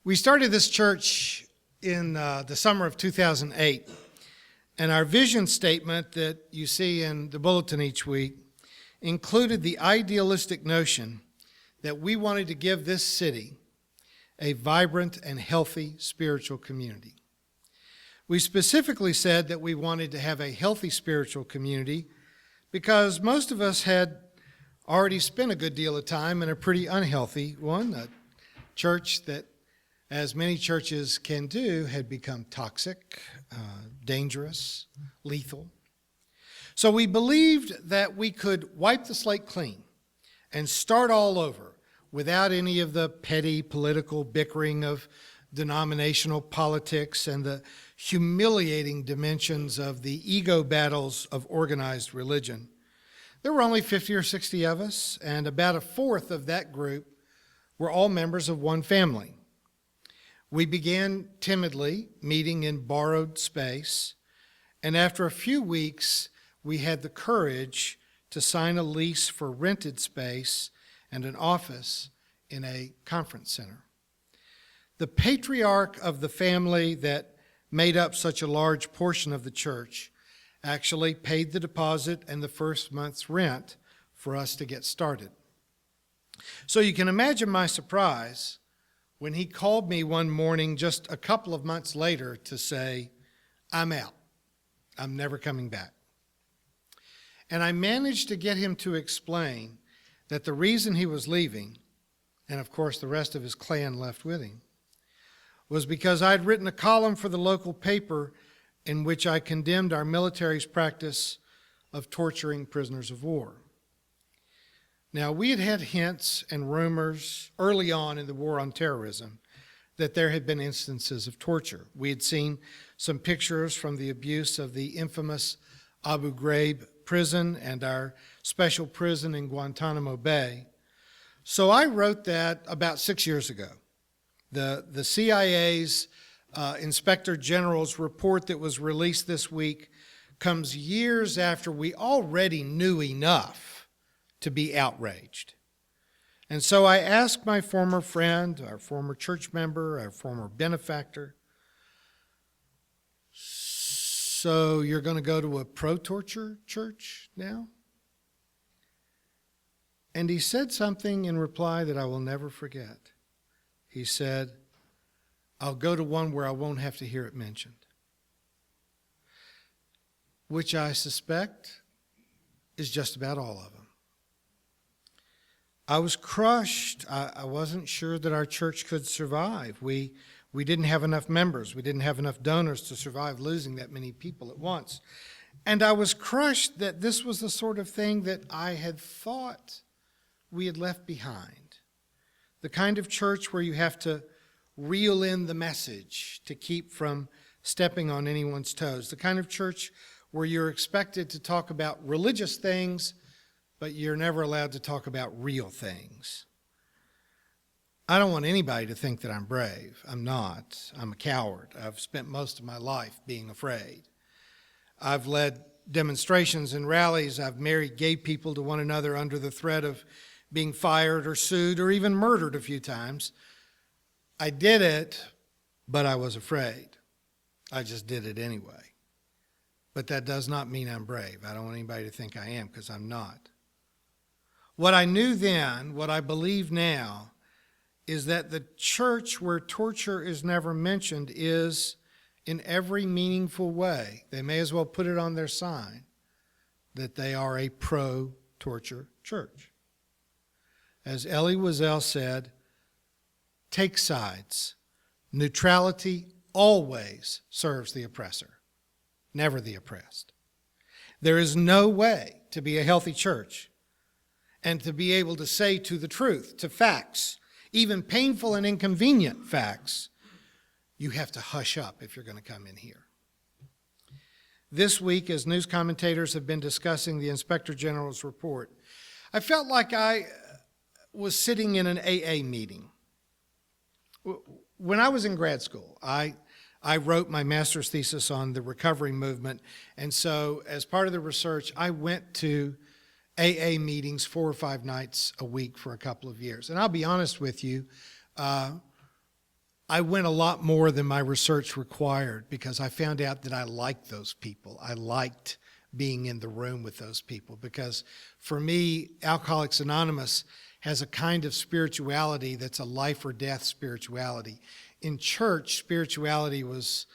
We started this church in the summer of 2008, and our vision statement that you see in the bulletin each week included the idealistic notion that we wanted to give this city a vibrant and healthy spiritual community. We specifically said that we wanted to have a healthy spiritual community because most of us had already spent a good deal of time in a pretty unhealthy one, a church that, as many churches can do, had become toxic, dangerous, lethal. So we believed that we could wipe the slate clean and start all over without any of the petty political bickering of denominational politics and the humiliating dimensions of the ego battles of organized religion. There were only 50 or 60 of us, and about a fourth of that group were all members of one family. We began timidly, meeting in borrowed space, and after a few weeks, we had the courage to sign a lease for rented space and an office in a conference center. The patriarch of the family that made up such a large portion of the church actually paid the deposit and the first month's rent for us to get started. So you can imagine my surprise when he called me one morning just a couple of months later to say, "I'm out. I'm never coming back." And I managed to get him to explain that the reason he was leaving, and of course the rest of his clan left with him, was because I'd written a column for the local paper in which I condemned our military's practice of torturing prisoners of war. Now, we had had hints and rumors early on in the war on terrorism that there had been instances of torture. We had seen some pictures from the abuse of the infamous Abu Ghraib prison and our special prison in Guantanamo Bay. So I wrote that about 6 years ago. The CIA's Inspector General's report that was released this week comes years after we already knew enough to be outraged. And so I asked my former friend, our former church member, our former benefactor, "So you're going to go to a pro-torture church now?" And he said something in reply that I will never forget. He said, "I'll go to one where I won't have to hear it mentioned." Which I suspect is just about all of them. I was crushed. I wasn't sure that our church could survive. We didn't have enough members. We didn't have enough donors to survive losing that many people at once. And I was crushed that this was the sort of thing that I had thought we had left behind. The kind of church where you have to reel in the message to keep from stepping on anyone's toes. The kind of church where you're expected to talk about religious things, but you're never allowed to talk about real things. I don't want anybody to think that I'm brave. I'm not. I'm a coward. I've spent most of my life being afraid. I've led demonstrations and rallies. I've married gay people to one another under the threat of being fired or sued or even murdered a few times. I did it, but I was afraid. I just did it anyway. But that does not mean I'm brave. I don't want anybody to think I am, because I'm not. What I knew then, what I believe now, is that the church where torture is never mentioned is, in every meaningful way, they may as well put it on their sign, that they are a pro-torture church. As Elie Wiesel said, take sides. Neutrality always serves the oppressor, never the oppressed. There is no way to be a healthy church and to be able to say to the truth, to facts, even painful and inconvenient facts, you have to hush up if you're going to come in here. This week, as news commentators have been discussing the Inspector General's report, I felt like I was sitting in an AA meeting. When I was in grad school, I wrote my master's thesis on the recovery movement, and so as part of the research, I went to AA meetings 4 or 5 nights a week for a couple of years. And I'll be honest with you, I went a lot more than my research required because I found out that I liked those people. I liked being in the room with those people because for me, Alcoholics Anonymous has a kind of spirituality that's a life or death spirituality. In church, spirituality was,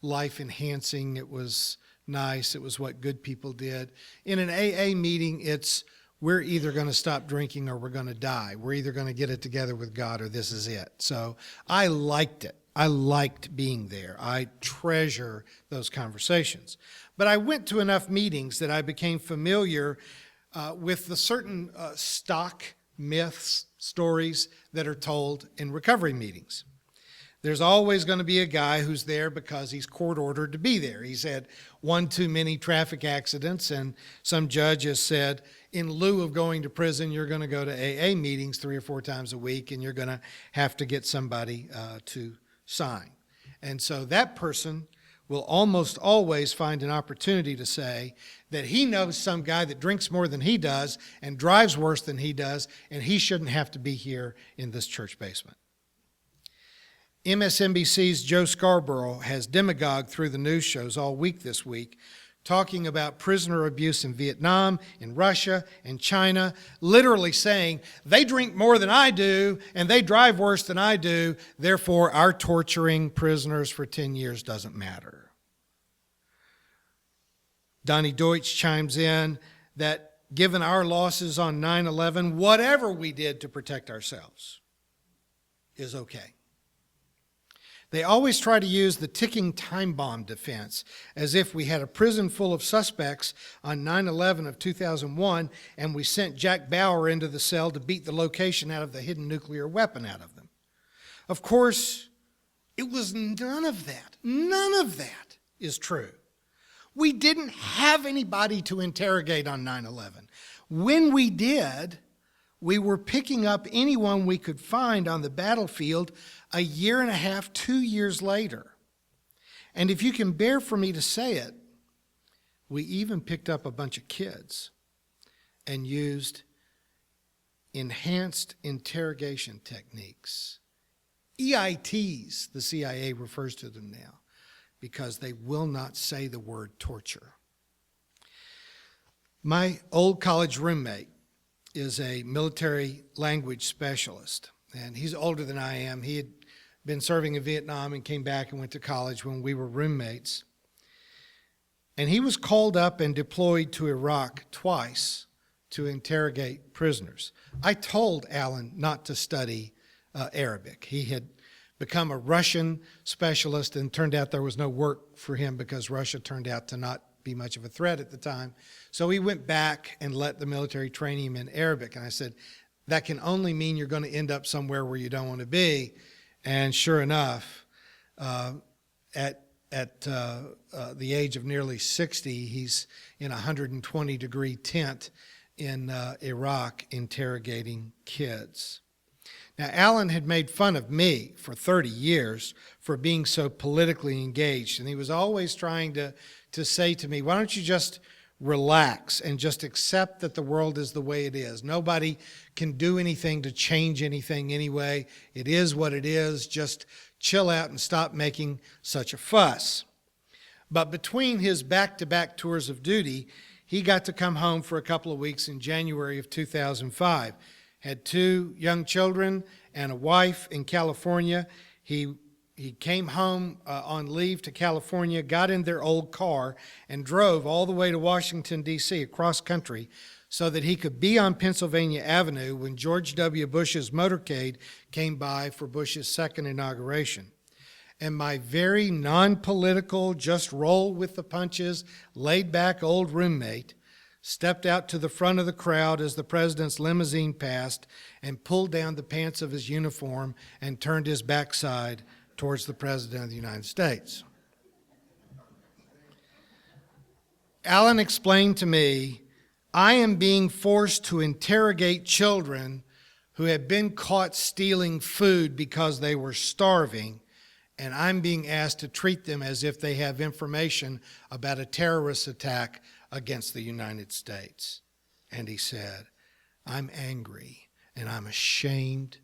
life enhancing. It was nice. It was what good people did. In an AA meeting, it's we're either going to stop drinking or we're going to die. We're either going to get it together with God or this is it. So I liked it. I liked being there. I treasure those conversations. But I went to enough meetings that I became familiar with the certain stock myths, stories that are told in recovery meetings. There's always going to be a guy who's there because he's court ordered to be there. He's had one too many traffic accidents, and some judge has said, in lieu of going to prison, you're going to go to AA meetings 3 or 4 times a week, and you're going to have to get somebody to sign. And so that person will almost always find an opportunity to say that he knows some guy that drinks more than he does and drives worse than he does, and he shouldn't have to be here in this church basement. MSNBC's Joe Scarborough has demagogued through the news shows all week this week, talking about prisoner abuse in Vietnam, in Russia, in China, literally saying, they drink more than I do, and they drive worse than I do, therefore our torturing prisoners for 10 years doesn't matter. Donnie Deutsch chimes in that given our losses on 9/11, whatever we did to protect ourselves is okay. They always try to use the ticking time bomb defense as if we had a prison full of suspects on 9/11 of 2001 and we sent Jack Bauer into the cell to beat the location out of the hidden nuclear weapon out of them. Of course, it was none of that. None of that is true. We didn't have anybody to interrogate on 9/11. When we did, we were picking up anyone we could find on the battlefield a year and a half, 2 years later. And if you can bear for me to say it, we even picked up a bunch of kids and used enhanced interrogation techniques. EITs, the CIA refers to them now, because they will not say the word torture. My old college roommate is a military language specialist, and he's older than I am. He had been serving in Vietnam and came back and went to college when we were roommates. And he was called up and deployed to Iraq twice to interrogate prisoners. I told Alan not to study Arabic. He had become a Russian specialist, and turned out there was no work for him because Russia turned out to not be much of a threat at the time. So he went back and let the military train him in Arabic. And I said, that can only mean you're going to end up somewhere where you don't want to be. And sure enough, at the age of nearly 60, he's in a 120-degree tent in Iraq interrogating kids. Now, Alan had made fun of me for 30 years for being so politically engaged, and he was always trying to say to me, why don't you just relax and just accept that the world is the way it is. Nobody can do anything to change anything anyway. It is what it is. Just chill out and stop making such a fuss. But between his back-to-back tours of duty, he got to come home for a couple of weeks in January of 2005. Had 2 young children and a wife in California. He came home on leave to California, got in their old car, and drove all the way to Washington, D.C., across country, so that he could be on Pennsylvania Avenue when George W. Bush's motorcade came by for Bush's second inauguration. And my very non-political, just roll with the punches, laid-back old roommate stepped out to the front of the crowd as the president's limousine passed and pulled down the pants of his uniform and turned his backside towards the President of the United States. Alan explained to me, I am being forced to interrogate children who have been caught stealing food because they were starving, and I'm being asked to treat them as if they have information about a terrorist attack against the United States. And he said, I'm angry and I'm ashamed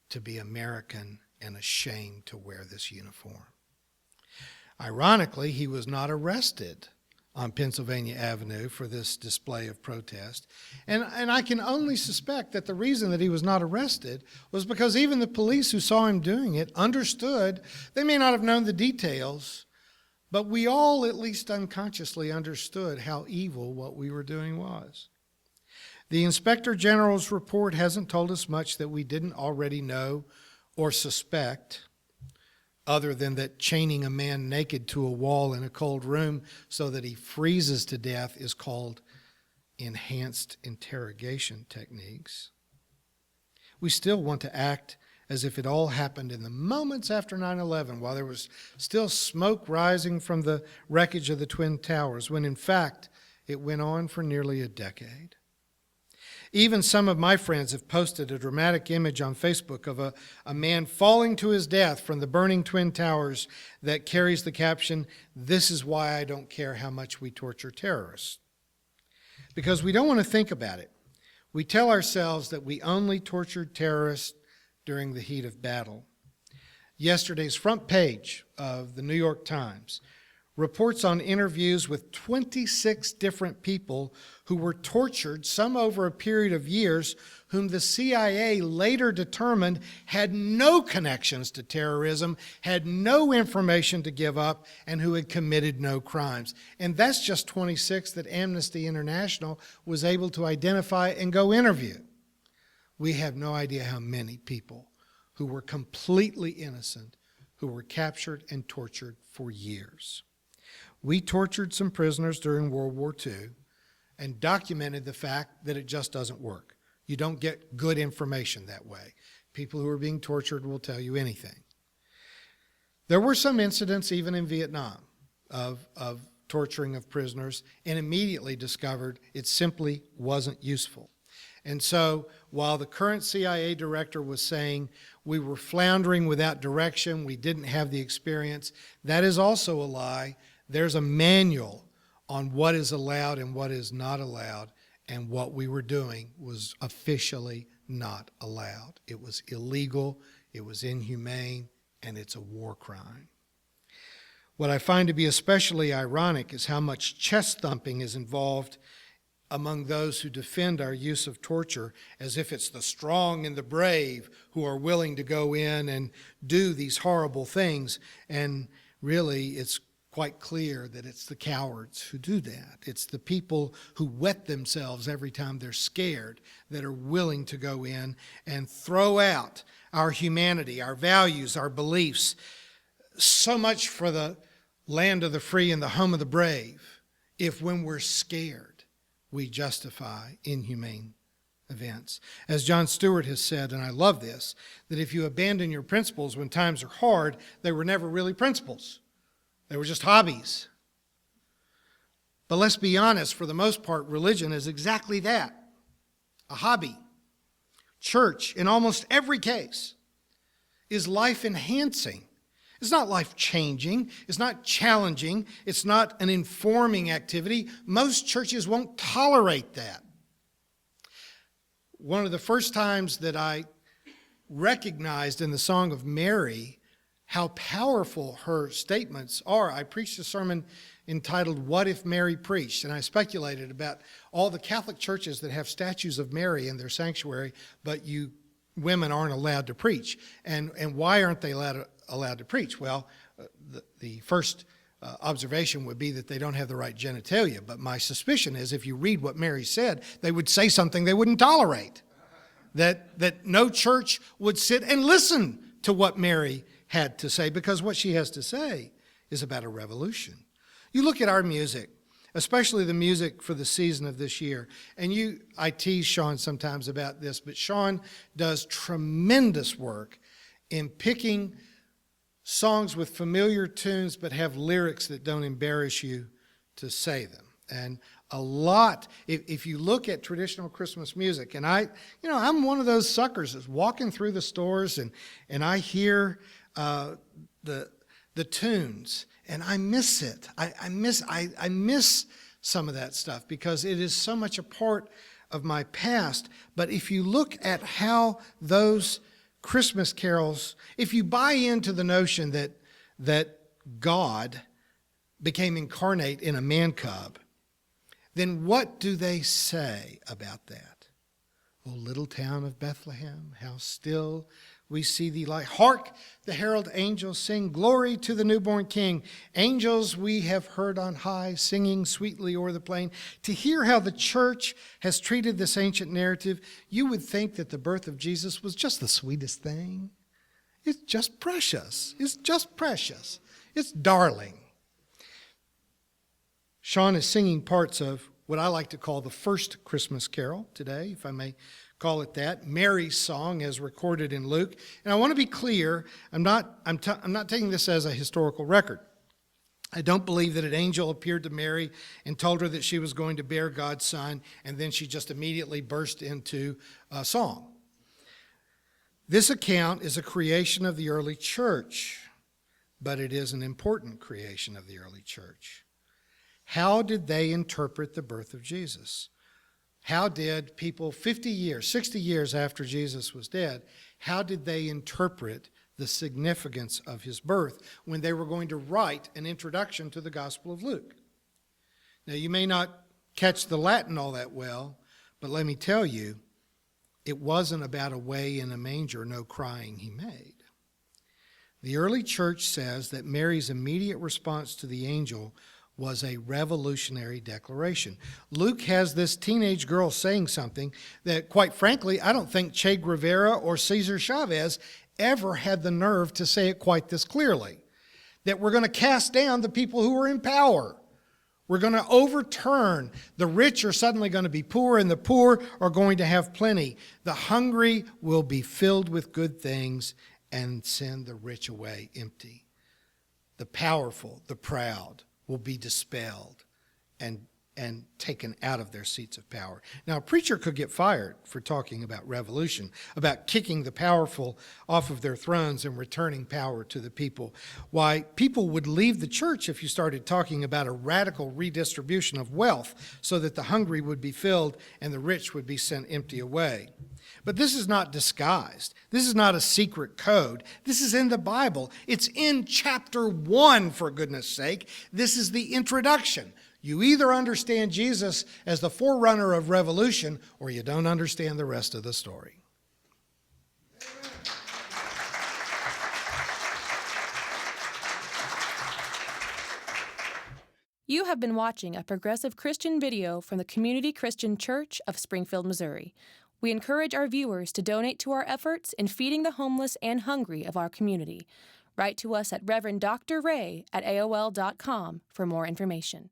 to be American and ashamed to wear this uniform. Ironically, he was not arrested on Pennsylvania Avenue for this display of protest. And I can only suspect that the reason that he was not arrested was because even the police who saw him doing it understood. They may not have known the details, but we all, at least unconsciously, understood how evil what we were doing was. The Inspector General's report hasn't told us much that we didn't already know or suspect, other than that chaining a man naked to a wall in a cold room so that he freezes to death is called enhanced interrogation techniques. We still want to act as if it all happened in the moments after 9/11, while there was still smoke rising from the wreckage of the Twin Towers, when in fact it went on for nearly a decade. Even some of my friends have posted a dramatic image on Facebook of a man falling to his death from the burning Twin Towers that carries the caption, "This is why I don't care how much we torture terrorists." Because we don't want to think about it. We tell ourselves that we only tortured terrorists during the heat of battle. Yesterday's front page of the New York Times reports on interviews with 26 different people who were tortured, some over a period of years, whom the CIA later determined had no connections to terrorism, had no information to give up, and who had committed no crimes. And that's just 26 that Amnesty International was able to identify and go interview. We have no idea how many people who were completely innocent, who were captured and tortured for years. We tortured some prisoners during World War II and documented the fact that it just doesn't work. You don't get good information that way. People who are being tortured will tell you anything. There were some incidents even in Vietnam of torturing of prisoners, and immediately discovered it simply wasn't useful. And so while the current CIA director was saying we were floundering without direction, we didn't have the experience, that is also a lie. There's a manual on what is allowed and what is not allowed, and what we were doing was officially not allowed. It was illegal, it was inhumane, and it's a war crime. What I find to be especially ironic is how much chest thumping is involved among those who defend our use of torture, as if it's the strong and the brave who are willing to go in and do these horrible things. And really, it's quite clear that it's the cowards who do that. It's the people who wet themselves every time they're scared that are willing to go in and throw out our humanity, our values, our beliefs. So much for the land of the free and the home of the brave, if when we're scared, we justify inhumane events. As John Stewart has said, and I love this, that if you abandon your principles when times are hard, they were never really principles. They were just hobbies. But let's be honest, for the most part, religion is exactly that, a hobby. Church, in almost every case, is life-enhancing. It's not life-changing. It's not challenging. It's not an informing activity. Most churches won't tolerate that. One of the first times that I recognized in the Song of Mary how powerful her statements are, I preached a sermon entitled, "What If Mary Preached?" And I speculated about all the Catholic churches that have statues of Mary in their sanctuary, but you women aren't allowed to preach. And why aren't they allowed to preach? Well, the first observation would be that they don't have the right genitalia. But my suspicion is if you read what Mary said, they would say something they wouldn't tolerate. That no church would sit and listen to what Mary had to say, because what she has to say is about a revolution. You look at our music, especially the music for the season of this year, and I tease Sean sometimes about this, but Sean does tremendous work in picking songs with familiar tunes but have lyrics that don't embarrass you to say them. And a lot, if you look at traditional Christmas music, and I'm one of those suckers that's walking through the stores and I hear the tunes, and I miss it. I miss some of that stuff because it is so much a part of my past. But if you look at how those Christmas carols, if you buy into the notion that God became incarnate in a man cub, then what do they say about that? O little town of Bethlehem, how still we see thee lie. Hark, the herald angels sing, glory to the newborn King. Angels we have heard on high, singing sweetly o'er the plain. To hear how the church has treated this ancient narrative, you would think that the birth of Jesus was just the sweetest thing. It's just precious. It's just precious. It's darling. Sean is singing parts of what I like to call the first Christmas carol today, if I may call it that, Mary's song as recorded in Luke. And I want to be clear, I'm not taking this as a historical record. I don't believe that an angel appeared to Mary and told her that she was going to bear God's son, and then she just immediately burst into a song. This account is a creation of the early church, but it is an important creation of the early church. How did they interpret the birth of Jesus? How did people 50 years, 60 years after Jesus was dead, how did they interpret the significance of his birth when they were going to write an introduction to the Gospel of Luke? Now, you may not catch the Latin all that well, but let me tell you, it wasn't about a way in a manger, no crying he made. The early church says that Mary's immediate response to the angel was a revolutionary declaration. Luke has this teenage girl saying something that, quite frankly, I don't think Che Guevara or Cesar Chavez ever had the nerve to say it quite this clearly. That we're going to cast down the people who are in power. We're going to overturn. The rich are suddenly going to be poor, and the poor are going to have plenty. The hungry will be filled with good things and send the rich away empty. The powerful, the proud, will be dispelled and taken out of their seats of power. Now, a preacher could get fired for talking about revolution, about kicking the powerful off of their thrones and returning power to the people. Why, people would leave the church if you started talking about a radical redistribution of wealth so that the hungry would be filled and the rich would be sent empty away. But this is not disguised. This is not a secret code. This is in the Bible. It's in chapter 1, for goodness sake. This is the introduction. You either understand Jesus as the forerunner of revolution, or you don't understand the rest of the story. You have been watching a progressive Christian video from the Community Christian Church of Springfield, Missouri. We encourage our viewers to donate to our efforts in feeding the homeless and hungry of our community. Write to us at Reverend Dr. Ray at AOL.com for more information.